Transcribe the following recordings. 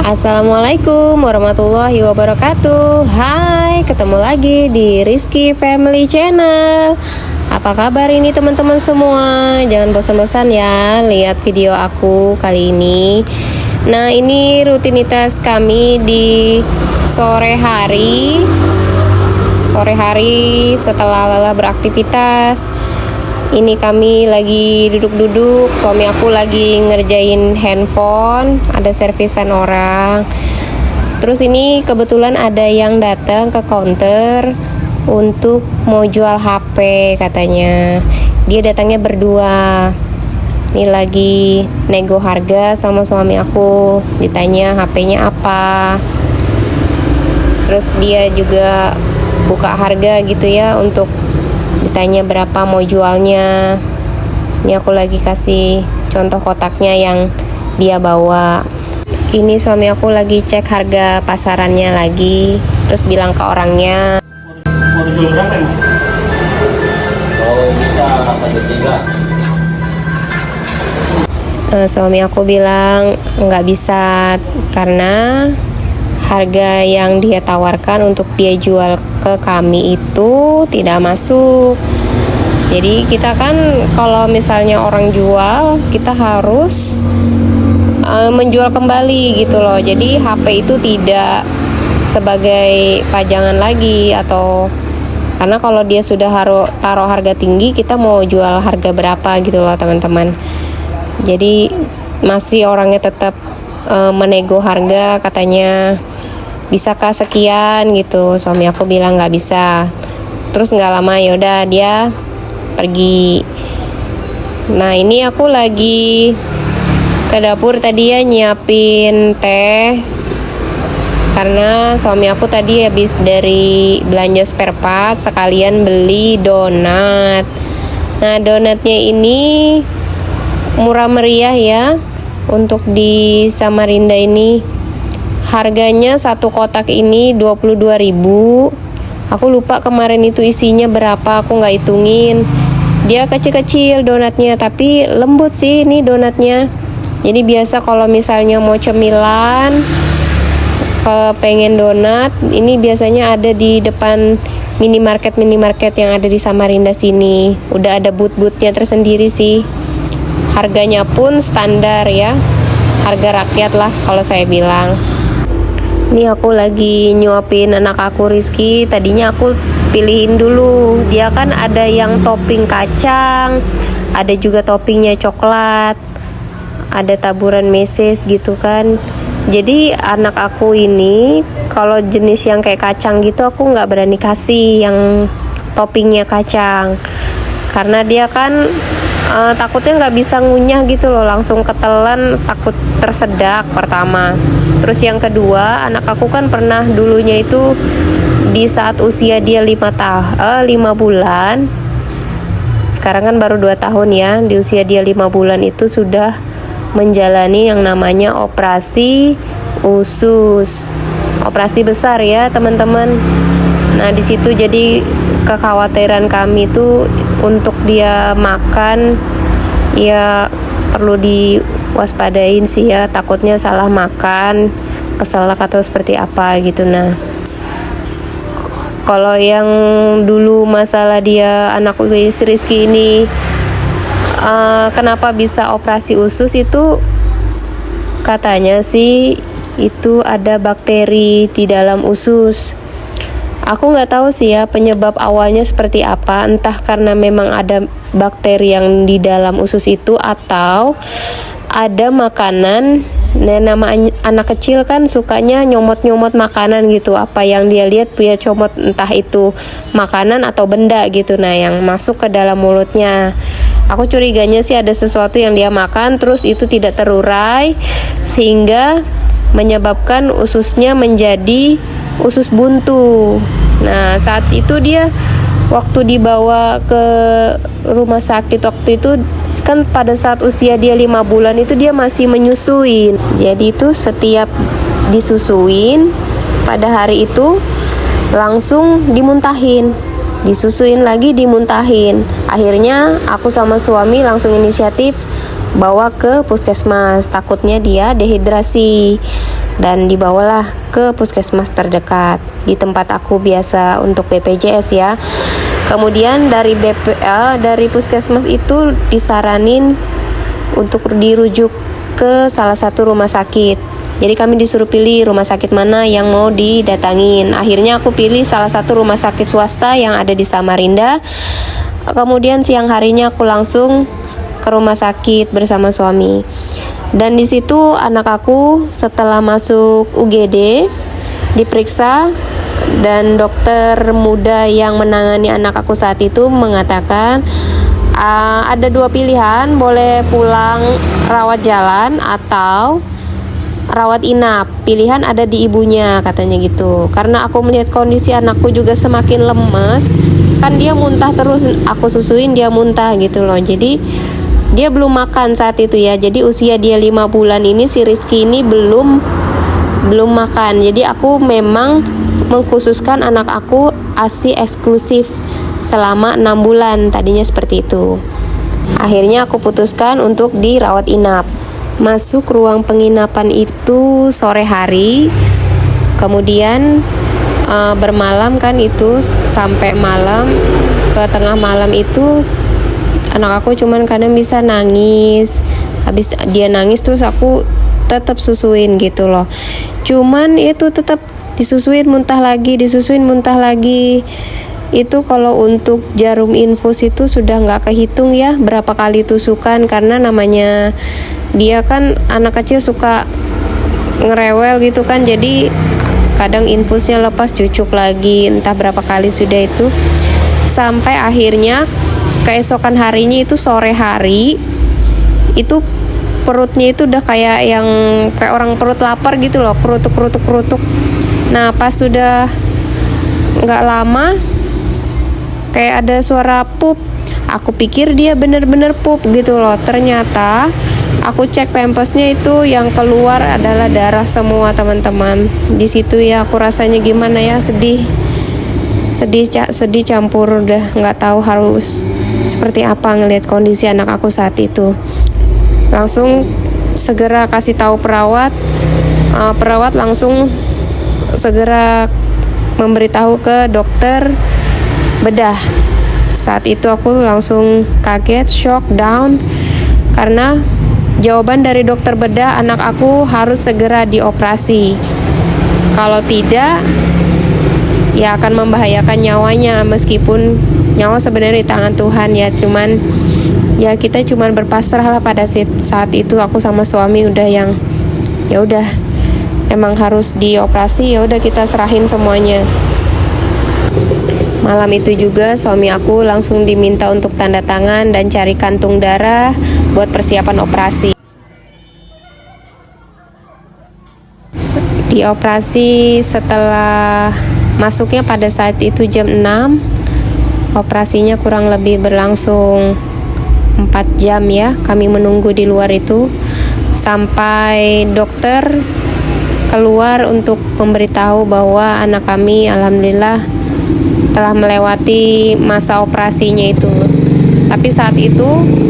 Assalamualaikum warahmatullahi wabarakatuh. Hai, ketemu lagi di Rizky Family Channel. Apa kabar ini teman-teman semua? Jangan bosan-bosan ya lihat video aku kali ini. Nah, ini rutinitas kami di sore hari setelah lelah beraktivitas. Ini kami lagi duduk-duduk, suami aku lagi ngerjain handphone, ada servisan orang. Terus ini kebetulan ada yang datang ke counter untuk mau jual HP katanya. Dia datangnya berdua. Ini lagi nego harga sama suami aku. Ditanya HP-nya apa. Terus dia juga buka harga gitu ya, untuk ditanya berapa mau jualnya. Ini aku lagi kasih contoh kotaknya yang dia bawa. Ini suami aku lagi cek harga pasarannya lagi, terus bilang ke orangnya, mau dijual berapa emang? Kalau kita 1 juta. Suami aku bilang nggak bisa karena harga yang dia tawarkan untuk dia jual ke kami itu tidak masuk. Jadi kita kan kalau misalnya orang jual, kita harus menjual kembali gitu loh. Jadi HP itu tidak sebagai pajangan lagi, atau karena kalau dia sudah taruh harga tinggi, kita mau jual harga berapa gitu loh teman-teman. Jadi masih orangnya tetap menego harga, katanya bisakah sekian gitu. Suami aku bilang nggak bisa. Terus nggak lama yaudah dia pergi. Nah, ini aku lagi ke dapur tadi ya, nyiapin teh karena suami aku tadi habis dari belanja spare part, sekalian beli donat. Nah, donatnya ini murah meriah ya untuk di Samarinda ini. Harganya satu kotak ini 22.000. Aku lupa kemarin itu isinya berapa, aku nggak hitungin. Dia kecil-kecil donatnya, tapi lembut sih ini donatnya. Jadi biasa kalau misalnya mau cemilan, pengen donat, ini biasanya ada di depan minimarket yang ada di Samarinda sini. Udah ada booth-boothnya tersendiri sih. Harganya pun standar ya, harga rakyat lah kalau saya bilang. Ini aku lagi nyuapin anak aku Rizky. Tadinya aku pilihin dulu, dia kan ada yang topping kacang, ada juga toppingnya coklat, ada taburan meses gitu kan. Jadi anak aku ini kalau jenis yang kayak kacang gitu aku nggak berani kasih yang toppingnya kacang, karena dia kan takutnya nggak bisa ngunyah gitu loh, langsung ketelan, takut tersedak pertama. Terus yang kedua, anak aku kan pernah dulunya itu di saat usia dia 5 bulan, sekarang kan baru 2 tahun ya, di usia dia 5 bulan itu sudah menjalani yang namanya operasi usus, operasi besar ya teman-teman. Nah, di situ jadi kekhawatiran kami tuh untuk dia makan ya perlu diwaspadain sih ya, takutnya salah makan, keselak atau seperti apa gitu. Nah, kalau yang dulu masalah dia anak Rizky ini kenapa bisa operasi usus itu, katanya sih itu ada bakteri di dalam usus. Aku nggak tahu sih ya penyebab awalnya seperti apa, entah karena memang ada bakteri yang di dalam usus itu, atau ada makanan. Nah, nama anak kecil kan sukanya nyomot-nyomot makanan gitu, apa yang dia lihat dia comot, entah itu makanan atau benda gitu, nah yang masuk ke dalam mulutnya. Aku curiganya sih ada sesuatu yang dia makan terus itu tidak terurai, sehingga menyebabkan ususnya menjadi usus buntu. Nah, saat itu dia waktu dibawa ke rumah sakit waktu itu kan pada saat usia dia 5 bulan itu dia masih menyusuin. Jadi itu setiap disusuin pada hari itu langsung dimuntahin, disusuin lagi, dimuntahin. Akhirnya aku sama suami langsung inisiatif bawa ke puskesmas, takutnya dia dehidrasi. dan dibawalah ke puskesmas terdekat di tempat aku biasa untuk BPJS ya. Kemudian dari puskesmas itu disaranin untuk dirujuk ke salah satu rumah sakit. Jadi kami disuruh pilih rumah sakit mana yang mau didatangin. Akhirnya aku pilih salah satu rumah sakit swasta yang ada di Samarinda. Kemudian siang harinya aku langsung ke rumah sakit bersama suami. Dan di situ anak aku setelah masuk UGD diperiksa, dan dokter muda yang menangani anak aku saat itu mengatakan ada dua pilihan, boleh pulang rawat jalan atau rawat inap. Pilihan ada di ibunya, katanya gitu. Karena aku melihat kondisi anakku juga semakin lemes, kan dia muntah terus, aku susuin dia muntah gitu loh. Jadi dia belum makan saat itu ya. Jadi usia dia 5 bulan ini, si Rizky ini belum makan. Jadi aku memang mengkhususkan anak aku ASI eksklusif selama 6 bulan, tadinya seperti itu. Akhirnya aku putuskan untuk dirawat inap. Masuk ruang penginapan itu sore hari, kemudian bermalam kan, itu sampai malam, ke tengah malam itu anak aku cuman kadang bisa nangis. Habis dia nangis terus aku tetap susuin gitu loh. Cuman itu tetap disusuin muntah lagi, disusuin muntah lagi. Itu kalau untuk jarum infus itu sudah nggak kehitung ya berapa kali tusukan, karena namanya dia kan anak kecil suka ngerewel gitu kan, jadi kadang infusnya lepas, cucuk lagi, entah berapa kali sudah itu. Sampai akhirnya keesokan harinya itu sore hari, itu perutnya itu udah kayak orang perut lapar gitu loh, kerutuk. Nah pas sudah nggak lama kayak ada suara pup. Aku pikir dia bener-bener pup gitu loh. Ternyata aku cek pampasnya itu yang keluar adalah darah semua, teman-teman. Di situ ya aku rasanya gimana ya, sedih campur, udah nggak tahu harus seperti apa ngelihat kondisi anak aku saat itu. Langsung segera kasih tahu perawat. Perawat langsung segera memberitahu ke dokter bedah. Saat itu aku langsung kaget, shock, down, karena jawaban dari dokter bedah anak aku harus segera dioperasi. Kalau tidak, ya akan membahayakan nyawanya, meskipun nyawa sebenarnya di tangan Tuhan ya. Cuman ya kita cuman berpasrah lah pada saat itu. Aku sama suami udah yang ya udah emang harus dioperasi, ya udah kita serahin semuanya. Malam itu juga suami aku langsung diminta untuk tanda tangan dan cari kantung darah buat persiapan operasi. Dioperasi setelah masuknya pada saat itu jam 6. Operasinya kurang lebih berlangsung 4 jam ya. Kami menunggu di luar itu sampai dokter keluar untuk memberitahu bahwa anak kami alhamdulillah telah melewati masa operasinya itu. Tapi saat itu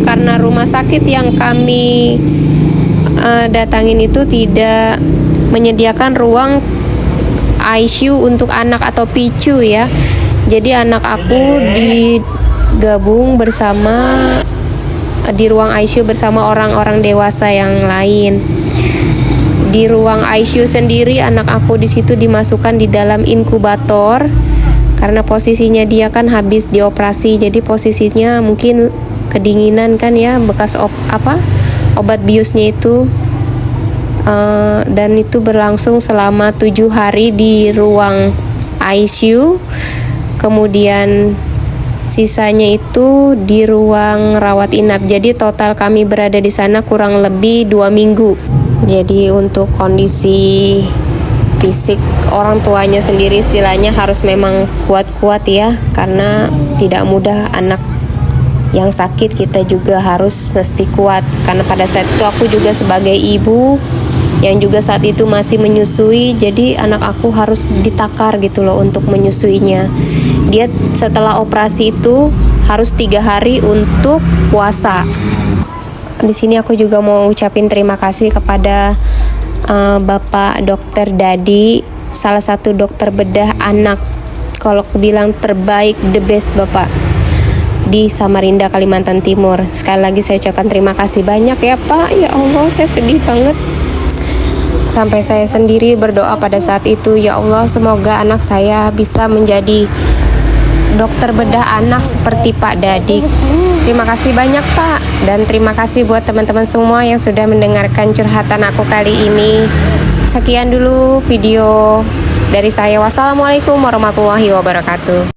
karena rumah sakit yang kami datangin itu tidak menyediakan ruang ICU untuk anak atau PICU ya. Jadi anak aku digabung bersama di ruang ICU bersama orang-orang dewasa yang lain. Di ruang ICU sendiri anak aku di situ dimasukkan di dalam inkubator. Karena posisinya dia kan habis dioperasi, jadi posisinya mungkin kedinginan kan ya, bekas obat biusnya itu. Dan itu berlangsung selama 7 hari di ruang ICU. Kemudian sisanya itu di ruang rawat inap. Jadi total kami berada di sana kurang lebih 2 minggu. Jadi untuk kondisi fisik orang tuanya sendiri istilahnya harus memang kuat-kuat ya, karena tidak mudah anak yang sakit, kita juga harus mesti kuat. Karena pada saat itu aku juga sebagai ibu yang juga saat itu masih menyusui, jadi anak aku harus ditakar gitu loh untuk menyusuinya. Dia setelah operasi itu harus 3 hari untuk puasa. Di sini aku juga mau ucapin terima kasih kepada Bapak Dokter Dadi, salah satu dokter bedah anak, kalau aku bilang terbaik, the best Bapak di Samarinda, Kalimantan Timur. Sekali lagi saya ucapkan terima kasih banyak ya Pak. Ya Allah, saya sedih banget. Sampai saya sendiri berdoa pada saat itu, ya Allah semoga anak saya bisa menjadi dokter bedah anak seperti Pak Dadik. Terima kasih banyak Pak, dan terima kasih buat teman-teman semua yang sudah mendengarkan curhatan aku kali ini. Sekian dulu video dari saya. Wassalamualaikum warahmatullahi wabarakatuh.